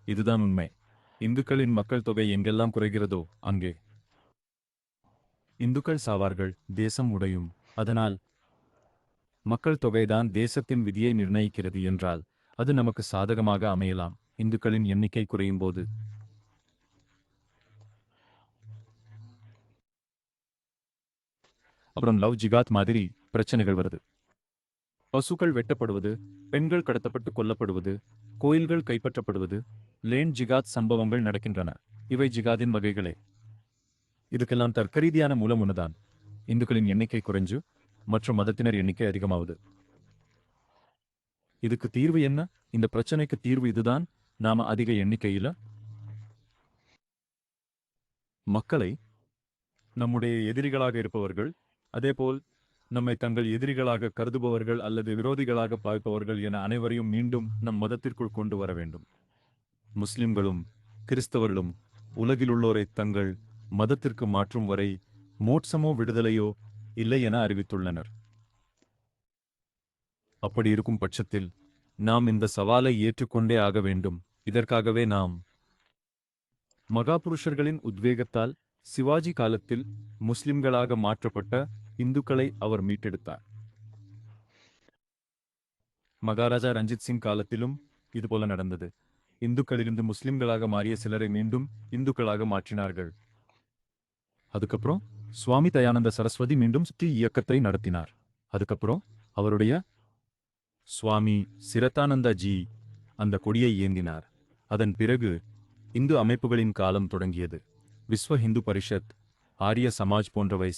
இதுதான் உண்மை. இந்துக்களின் மக்கள் தொகை எங்கெல்லாம் குறைகிறதோ அங்கே இந்துக்கள் சாவார்கள், தேசம் உடையும். அதனால் மக்கள் தொகைதான் தேசத்தின் விதியை நிர்ணயிக்கிறது என்றால் அது நமக்கு சாதகமாக அமையலாம். இந்துக்களின் எண்ணிக்கை குறையும் போது அப்புறம் லவ் ஜிகாத் மாதிரி பிரச்சனைகள் வருது. பசுக்கள் வெட்டப்படுவது, பெண்கள் கடத்தப்பட்டு கொல்லப்படுவது, கோயில்கள் கைப்பற்றப்படுவது, லேண்ட் ஜிகாத் சம்பவங்கள் நடக்கின்றன. இவை ஜிகாதின் வகைகளே. இதுக்கெல்லாம் தர்க்கரீதியான மூலம் ஒன்றுதான். இந்துக்களின் எண்ணிக்கை குறைஞ்சு மற்றும் மதத்தினர் எண்ணிக்கை அதிகமாவது. இதுக்கு தீர்வு என்ன? இந்த பிரச்சனைக்கு தீர்வு இதுதான். நாம அதிக எண்ணிக்கையில மக்களை நம்முடைய எதிரிகளாக இருப்பவர்கள், அதேபோல் நம்மை தங்கள் எதிரிகளாக கருதுபவர்கள் அல்லது விரோதிகளாக பார்ப்பவர்கள் என அனைவரையும் மீண்டும் நம் மதத்திற்குள் கொண்டு வர வேண்டும். முஸ்லிம்களும் கிறிஸ்தவர்களும் உலகிலுள்ளோரை தங்கள் மதத்திற்கு மாற்றும் வரை மோட்சமோ விடுதலையோ இல்லை என அறிவித்துள்ளனர். அப்படி இருக்கும் பட்சத்தில் நாம் இந்த சவாலை ஏற்றுக்கொண்டே ஆக வேண்டும். இதற்காகவே நாம் மகாபுருஷர்களின் உத்வேகத்தால் சிவாஜி காலத்தில் முஸ்லிம்களாக மாற்றப்பட்ட இந்துக்களை அவர் மீட்டெடுத்தார். மகாராஜா ரஞ்சித் சிங் காலத்திலும் இதுபோல நடந்தது. இந்துக்களிலிருந்து முஸ்லிம்களாக மாறிய சிலரை மீண்டும் இந்துக்களாக மாற்றினார்கள். அதுக்கப்புறம் சுவாமி தயானந்த சரஸ்வதி மீண்டும் சுத்தி இயக்கத்தை நடத்தினார். அதுக்கப்புறம் அவருடைய சுவாமி சிரத்தானந்தா ஜி அந்த கொடியை ஏந்தினார். அதன் பிறகு இந்து அமைப்புகளின் காலம் தொடங்கியது. விஸ்வ ஹிந்து பரிஷத், ஆரிய சமாஜ் போன்றவை